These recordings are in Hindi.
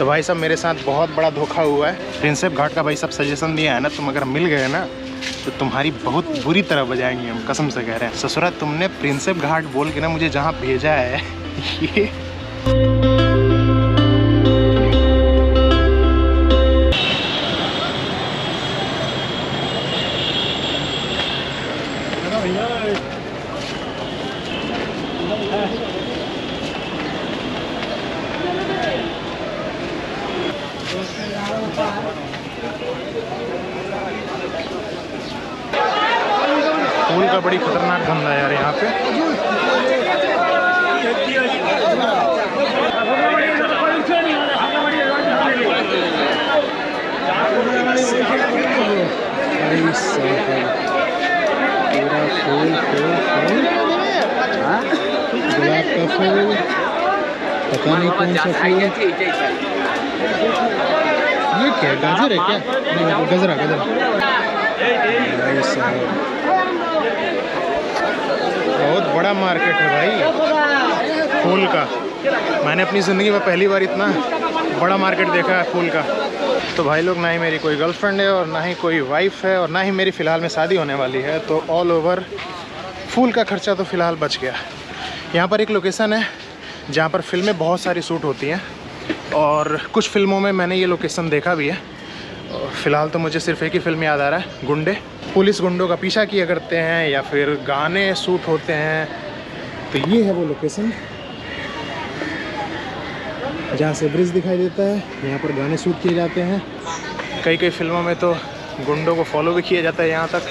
तो भाई साहब मेरे साथ बहुत बड़ा धोखा हुआ है। प्रिंसेप घाट का भाई साहब सजेशन दिया है ना, तुम अगर मिल गए ना तो तुम्हारी बहुत बुरी तरह बजाएंगे हम, कसम से कह रहे हैं। ससुरा तुमने प्रिंसेप घाट बोल के ना मुझे जहाँ भेजा है ये फूल का बड़ी खतरनाक धंधा है यार यहाँ पे। पूरा फूल फूल फूल, गुलाब का फूल, पता नहीं कौन सा फूल। ये क्या गाजर है क्या? नहीं गजरा गजरा। बहुत बड़ा मार्केट है भाई फूल का। मैंने अपनी ज़िंदगी में पहली बार इतना बड़ा मार्केट देखा है फूल का। तो भाई लोग, ना ही मेरी कोई गर्लफ्रेंड है और ना ही कोई वाइफ है और ना ही मेरी फ़िलहाल में शादी होने वाली है, तो ऑल ओवर फूल का खर्चा तो फ़िलहाल बच गया। यहाँ पर एक लोकेशन है जहाँ पर फिल्में बहुत सारी शूट होती हैं और कुछ फिल्मों में मैंने ये लोकेशन देखा भी है। और फ़िलहाल तो मुझे सिर्फ एक ही फिल्म याद आ रहा है, गुंडे। पुलिस गुंडों का पीछा किया करते हैं या फिर गाने शूट होते हैं। तो ये है वो लोकेशन जहाँ से ब्रिज दिखाई देता है। यहाँ पर गाने शूट किए जाते हैं। कई कई फिल्मों में तो गुंडों को फॉलो भी किया जाता है यहाँ तक,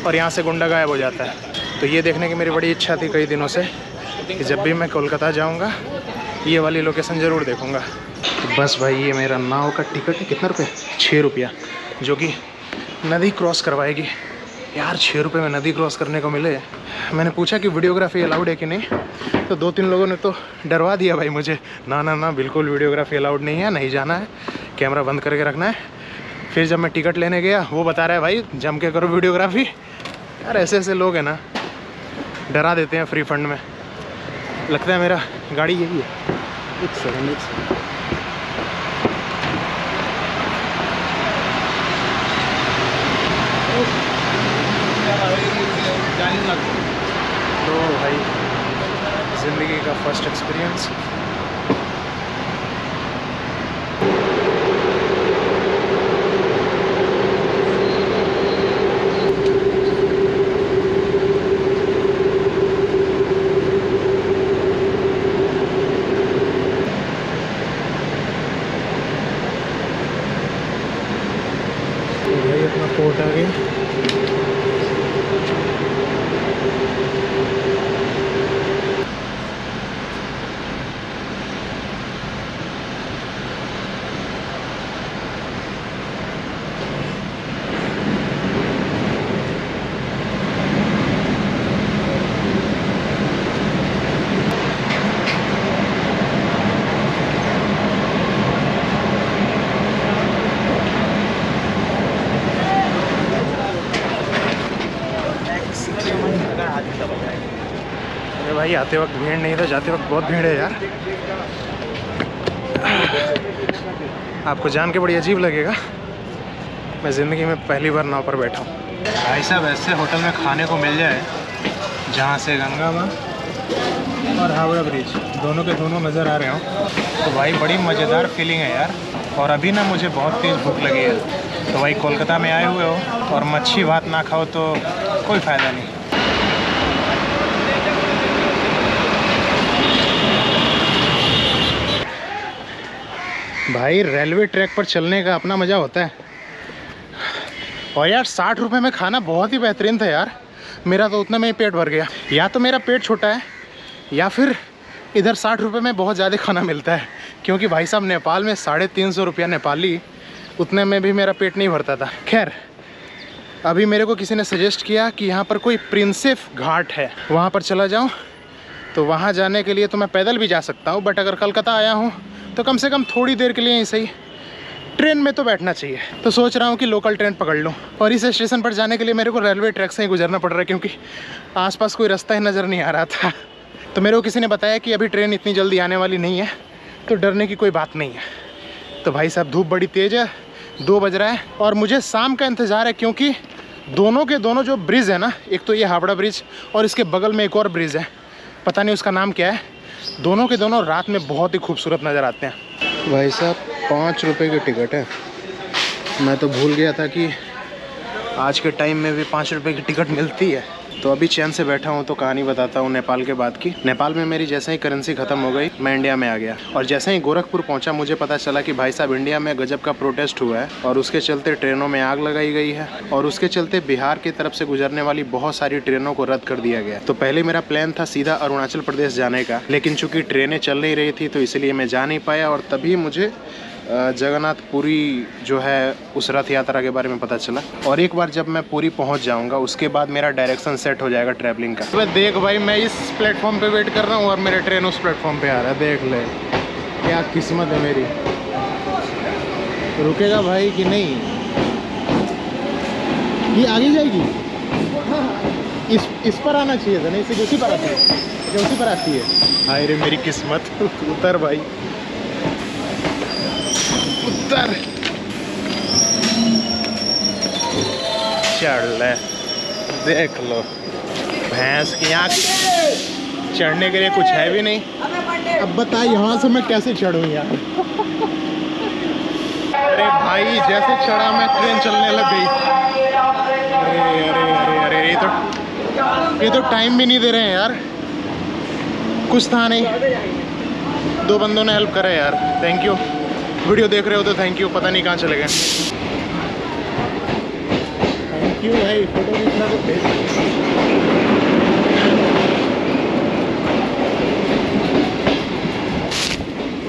और यहाँ से गुंडा गायब हो जाता है। तो ये देखने की मेरी बड़ी इच्छा थी कई दिनों से कि जब भी मैं कोलकाता जाऊँगा ये वाली लोकेशन ज़रूर देखूँगा। तो बस भाई, ये मेरा नाव का टिकट है। कितना रुपये? 6 रुपया, जो कि नदी क्रॉस करवाएगी। यार 6 रुपये में नदी क्रॉस करने को मिले। मैंने पूछा कि वीडियोग्राफी अलाउड है कि नहीं, तो 2-3 लोगों ने तो डरवा दिया भाई मुझे। ना ना ना, बिल्कुल वीडियोग्राफी अलाउड नहीं है, नहीं जाना है, कैमरा बंद करके रखना है। फिर जब मैं टिकट लेने गया, वो बता रहा है भाई जम के करो वीडियोग्राफी। यार ऐसे ऐसे लोग हैं ना, डरा देते हैं फ्री फंड में। लगता है मेरा गाड़ी यही है। एक सेकंड। तो भाई ज़िंदगी का फर्स्ट एक्सपीरियंस। तो भाई अपना पोर्ट आ गया। अरे भाई आते वक्त भीड़ नहीं था, जाते वक्त बहुत भीड़ है यार। आपको जान के बड़ी अजीब लगेगा, मैं ज़िंदगी में पहली बार नाव पर बैठा हूँ। भाई साहब ऐसे होटल में खाने को मिल जाए जहाँ से गंगा माँ और हावड़ा ब्रिज दोनों के दोनों नज़र आ रहे हों, तो भाई बड़ी मज़ेदार फीलिंग है यार। और अभी ना मुझे बहुत तेज़ भूख लगी है। तो भाई कोलकाता में आए हुए हो और मच्छी भात ना खाओ तो कोई फ़ायदा नहीं। भाई रेलवे ट्रैक पर चलने का अपना मज़ा होता है। और यार 60 रुपये में खाना बहुत ही बेहतरीन था यार। मेरा तो उतना में ही पेट भर गया। या तो मेरा पेट छोटा है या फिर इधर 60 रुपये में बहुत ज़्यादा खाना मिलता है। क्योंकि भाई साहब नेपाल में 350 रुपया नेपाली, उतने में भी मेरा पेट नहीं भरता था। खैर अभी मेरे को किसी ने सजेस्ट किया कि यहाँ पर कोई प्रिंसेप घाट है, वहाँ पर चला जाऊँ। तो वहाँ जाने के लिए तो मैं पैदल भी जा सकता हूँ, बट अगर कलकत्ता आया हूँ तो कम से कम थोड़ी देर के लिए ही सही ट्रेन में तो बैठना चाहिए। तो सोच रहा हूँ कि लोकल ट्रेन पकड़ लूँ। और इस स्टेशन पर जाने के लिए मेरे को रेलवे ट्रैक से ही गुजरना पड़ रहा है, क्योंकि आसपास कोई रास्ता ही नज़र नहीं आ रहा था। तो मेरे को किसी ने बताया कि अभी ट्रेन इतनी जल्दी आने वाली नहीं है, तो डरने की कोई बात नहीं है। तो भाई साहब धूप बड़ी तेज़ है, 2 बज रहा है और मुझे शाम का इंतज़ार है, क्योंकि दोनों के दोनों जो ब्रिज है ना, एक तो ये हावड़ा ब्रिज और इसके बगल में एक और ब्रिज है, पता नहीं उसका नाम क्या है, दोनों के दोनों रात में बहुत ही खूबसूरत नज़र आते हैं। भाई साहब 5 रुपये की टिकट है। मैं तो भूल गया था कि आज के टाइम में भी 5 रुपये की टिकट मिलती है। तो अभी चैन से बैठा हूँ तो कहानी बताता हूँ नेपाल के बाद की। नेपाल में मेरी जैसे ही करेंसी ख़त्म हो गई, मैं इंडिया में आ गया और जैसे ही गोरखपुर पहुँचा मुझे पता चला कि भाई साहब इंडिया में गजब का प्रोटेस्ट हुआ है और उसके चलते ट्रेनों में आग लगाई गई है और उसके चलते बिहार की तरफ से गुजरने वाली बहुत सारी ट्रेनों को रद्द कर दिया गया। तो पहले मेरा प्लान था सीधा अरुणाचल प्रदेश जाने का, लेकिन चूंकि ट्रेनें चल नहीं रही थी तो इसलिए मैं जा नहीं पाया और तभी मुझे जगन्नाथपुरी जो है उस रथ यात्रा के बारे में पता चला। और एक बार जब मैं पुरी पहुंच जाऊंगा उसके बाद मेरा डायरेक्शन सेट हो जाएगा ट्रैवलिंग का। तो देख भाई, मैं इस प्लेटफॉर्म पे वेट कर रहा हूं और मेरा ट्रेन उस प्लेटफॉर्म पे आ रहा है। देख ले क्या किस्मत है मेरी। रुकेगा भाई कि नहीं? ये आगे जाएगी, इस पर आना चाहिए था, नहीं सिर्फ उसी पर आती है, उसी पर आती है। हाय रे मेरी किस्मत। उतर भाई उतर। चढ़ ले, देख लो भैंस की आँख, चढ़ने के लिए कुछ है भी नहीं। अब बता यहाँ से मैं कैसे चढ़ूँ यार। अरे भाई जैसे चढ़ा मैं ट्रेन चलने लग गई। अरे अरे अरे अरे ये तो टाइम भी नहीं दे रहे हैं यार। कुछ था नहीं, 2 बंदों ने हेल्प करा यार, थैंक यू। वीडियो देख रहे हो तो थैंक यू। पता नहीं कहाँ चले गए। थैंक यू भाई, फोटो खींचना तो भेज।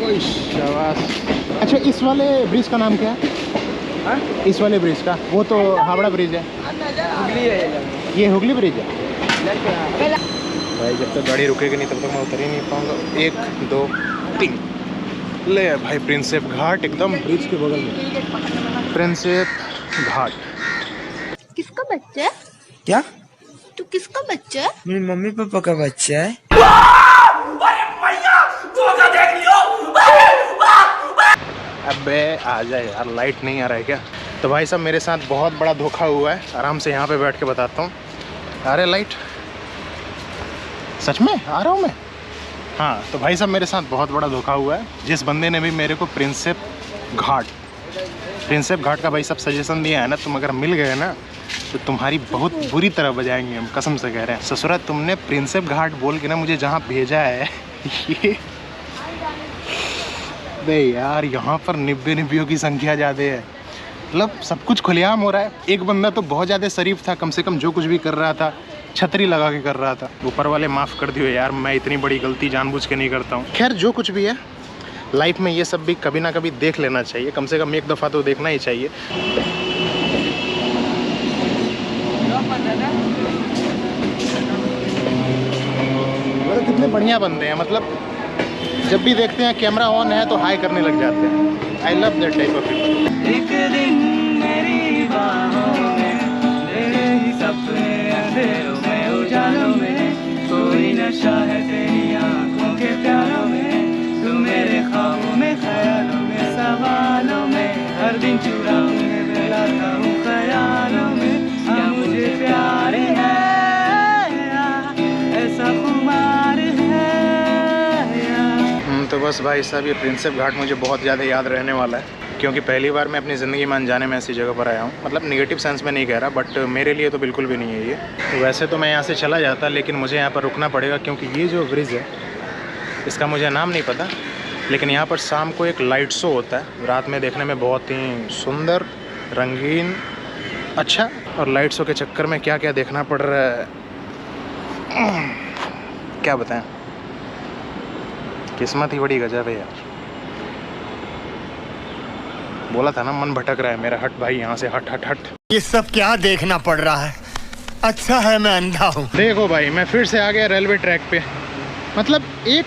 ओह शाबाश। अच्छा इस वाले ब्रिज का नाम क्या है? हाँ? इस वाले ब्रिज का, वो तो हावड़ा ब्रिज है, हुगली है। ये हुगली ब्रिज है भाई। जब तक गाड़ी रुकेगी नहीं तब तक मैं उतर ही नहीं पाऊंगा। 1 2 3 ले भाई, प्रिंसेप घाट एकदम ब्रिज के बगल में। प्रिंसेप घाट। किसका बच्चा है? क्या? तू किसका बच्चा है? मेरी मम्मी पापा का बच्चा है। अबे आ जाए यार, लाइट नहीं आ रहा है क्या? तो भाई साहब मेरे साथ बहुत बड़ा धोखा हुआ है, आराम से यहाँ पे बैठ के बताता हूँ। अरे लाइट सच में आ रहा हूँ मैं। हाँ तो भाई साहब मेरे साथ बहुत बड़ा धोखा हुआ है। जिस बंदे ने भी मेरे को प्रिंसेप घाट का भाई साहब सजेशन दिया है ना, तुम अगर मिल गए ना तो तुम्हारी बहुत बुरी तरह बजाएंगे हम, कसम से कह रहे हैं। ससुरा तुमने प्रिंसेप घाट बोल के ना मुझे जहाँ भेजा है ये दे यार, यहाँ पर निब्बियों की संख्या ज़्यादा है। मतलब सब कुछ खुलेआम हो रहा है। एक बंदा तो बहुत ज़्यादा शरीफ था, कम से कम जो कुछ भी कर रहा था छतरी लगा के कर रहा था। ऊपर वाले माफ़ कर दियो यार, मैं इतनी बड़ी गलती जानबूझ के नहीं करता हूँ। खैर जो कुछ भी है लाइफ में ये सब भी कभी ना कभी देख लेना चाहिए, कम से कम एक दफ़ा तो देखना ही चाहिए। मतलब कितने बढ़िया बंदे हैं, मतलब जब भी देखते हैं कैमरा ऑन है तो हाई करने लग जाते हैं। I love that type of people. एक दिन मेरी बाहों में तेरे ही सपने अंधेरों में उजालों में, कोई नशा है तेरी आंखों के प्यारों में, तू मेरे ख्वाबों में ख्यालों में सवालों में, हर दिन चुराऊं मैं मिलाता हूँ ख्यालों में, क्या मुझे प्यार है ऐसा खुमार है। तो बस भाई साहब ये प्रिंसेप घाट मुझे बहुत ज़्यादा याद रहने वाला है, क्योंकि पहली बार मैं अपनी ज़िंदगी में अनजाने में ऐसी जगह पर आया हूँ। मतलब नेगेटिव सेंस में नहीं कह रहा, बट मेरे लिए तो बिल्कुल भी नहीं है ये। तो वैसे तो मैं यहाँ से चला जाता, लेकिन मुझे यहाँ पर रुकना पड़ेगा, क्योंकि ये जो ब्रिज है इसका मुझे नाम नहीं पता, लेकिन यहाँ पर शाम को एक लाइट शो होता है, रात में देखने में बहुत ही सुंदर, रंगीन, अच्छा। और लाइट शो के चक्कर में क्या क्या देखना पड़ रहा है क्या बताएं। किस्मत ही बड़ी गजब है यार। बोला था ना मन भटक रहा है मेरा। हट भाई यहाँ से, हट हट हट। ये सब क्या देखना पड़ रहा है? अच्छा है मैं अंधा हूँ। देखो भाई मैं फिर से आ गया रेलवे ट्रैक पे। मतलब एक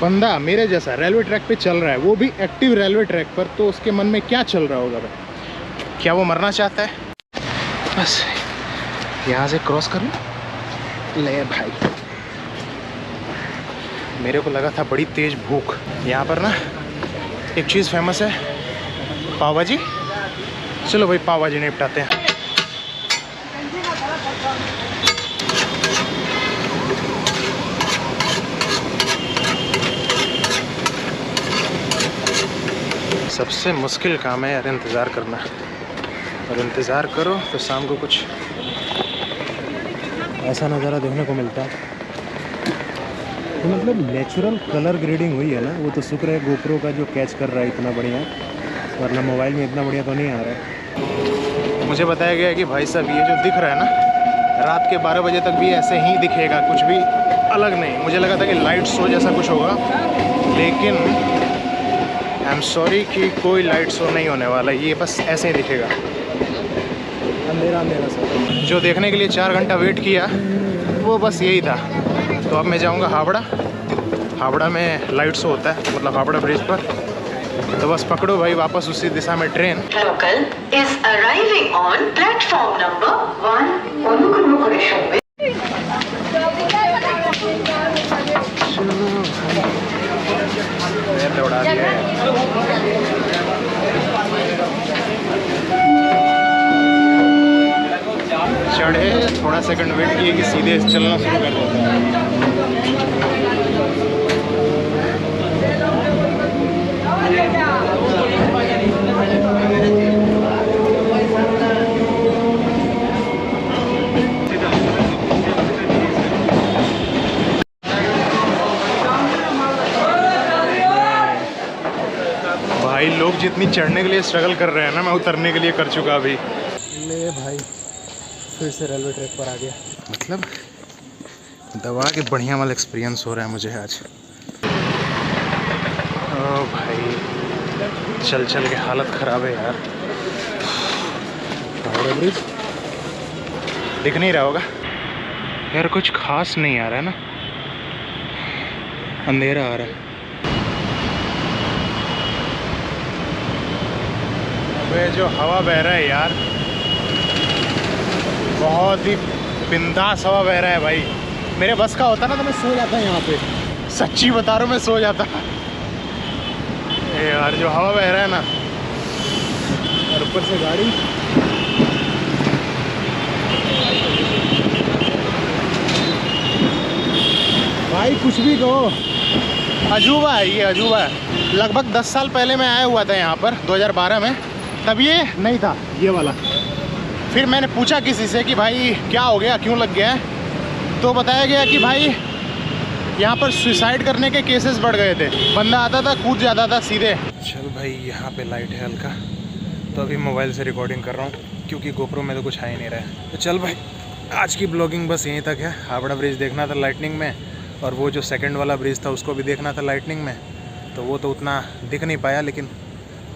बंदा मेरे जैसा रेलवे ट्रैक पे चल रहा है, वो भी एक्टिव रेलवे ट्रैक पर, तो उसके मन में क्या चल रहा होगा भाई? क्या वो मरना चाहता है? बस यहाँ से क्रॉस कर लूँ। ले भाई, मेरे को लगा था बड़ी तेज़ भूख। यहाँ पर ना एक चीज़ फेमस है, पाव भाजी, चलो भाई पाव भाजी निपटाते हैं। सबसे मुश्किल काम है यार इंतज़ार करना, और इंतज़ार करो तो शाम को कुछ ऐसा नज़ारा देखने को मिलता है। तो मतलब नेचुरल कलर ग्रेडिंग हुई है ना, वो तो शुक्र है गोप्रो का जो कैच कर रहा है इतना बढ़िया, वरना मोबाइल में इतना बढ़िया तो नहीं आ रहा है। मुझे बताया गया है कि भाई साहब ये जो दिख रहा है ना, रात के 12 बजे तक भी ऐसे ही दिखेगा, कुछ भी अलग नहीं। मुझे लगा था कि लाइट शो जैसा कुछ होगा, लेकिन आई एम सॉरी कि कोई लाइट शो नहीं होने वाला, ये बस ऐसे ही दिखेगा, अंधेरा अंधेरा सा। जो देखने के लिए 4 घंटा वेट किया वो बस यही था। तो अब मैं जाऊंगा हावड़ा में लाइट शो होता है, मतलब हावड़ा ब्रिज पर। तो बस पकड़ो भाई वापस उसी दिशा में train. Local is arriving on platform number 1 Onukuru दौड़ा दिया है। चढ़े, थोड़ा सेकंड वेट किए कि सीधे चलना शुरू कर देता है। भाई लोग जितनी चढ़ने के लिए स्ट्रगल कर रहे हैं ना, मैं उतरने के लिए कर चुका अभी। ले भाई फिर से रेलवे ट्रैक पर आ गया, मतलब दबा के बढ़िया वाला एक्सपीरियंस हो रहा है मुझे आज। ओ भाई चल चल के हालत ख़राब है यार। हावड़ा ब्रिज दिख नहीं रहा होगा यार, कुछ खास नहीं आ रहा है ना, अंधेरा आ रहा है। अबे जो हवा बह रहा है यार, बहुत ही बिंदास हवा बह रहा है भाई। मेरे बस का होता ना तो मैं सो जाता यहाँ पे, सच्ची बता रहा हूँ मैं सो जाता। यार जो हवा बह रहा है ना, और ऊपर से गाड़ी, भाई कुछ भी कहो, अजूबा है ये, अजूबा है। लगभग 10 साल पहले मैं आया हुआ था यहाँ पर 2012 में, तब ये नहीं था ये वाला। फिर मैंने पूछा किसी से कि भाई क्या हो गया, क्यों लग गया है, तो बताया गया कि भाई यहाँ पर सुसाइड करने के केसेस बढ़ गए थे, बंदा आता था कूद जाता था सीधे। चल भाई यहाँ पे लाइट है हल्का, तो अभी मोबाइल से रिकॉर्डिंग कर रहा हूँ क्योंकि गोप्रो में तो कुछ आ ही नहीं रहा है। तो चल भाई आज की ब्लॉगिंग बस यहीं तक है। हावड़ा ब्रिज देखना था लाइटनिंग में, और वो जो सेकंड वाला ब्रिज था उसको भी देखना था लाइटनिंग में, तो वो तो उतना दिख नहीं पाया, लेकिन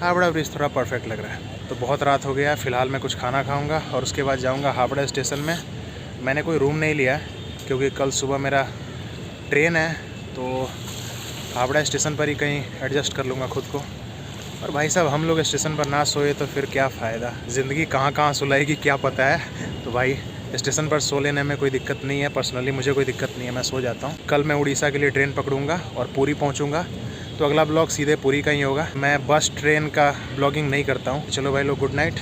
हावड़ा ब्रिज थोड़ा परफेक्ट लग रहा है। तो बहुत रात हो गया, फ़िलहाल मैं कुछ खाना खाऊंगा और उसके बाद जाऊंगा हावड़ा स्टेशन में। मैंने कोई रूम नहीं लिया क्योंकि कल सुबह मेरा ट्रेन है, तो हावड़ा स्टेशन पर ही कहीं एडजस्ट कर लूँगा खुद को। और भाई साहब हम लोग स्टेशन पर ना सोए तो फिर क्या फ़ायदा, ज़िंदगी कहाँ कहाँ सुलाएगी क्या पता है। तो भाई स्टेशन पर सो लेने में कोई दिक्कत नहीं है, पर्सनली मुझे कोई दिक्कत नहीं है, मैं सो जाता हूँ। कल मैं उड़ीसा के लिए ट्रेन पकड़ूंगा और पुरी पहुँचूँगा, तो अगला ब्लॉग सीधे पुरी का ही होगा। मैं बस ट्रेन का ब्लॉगिंग नहीं करता हूँ। चलो भाई लोग गुड नाइट।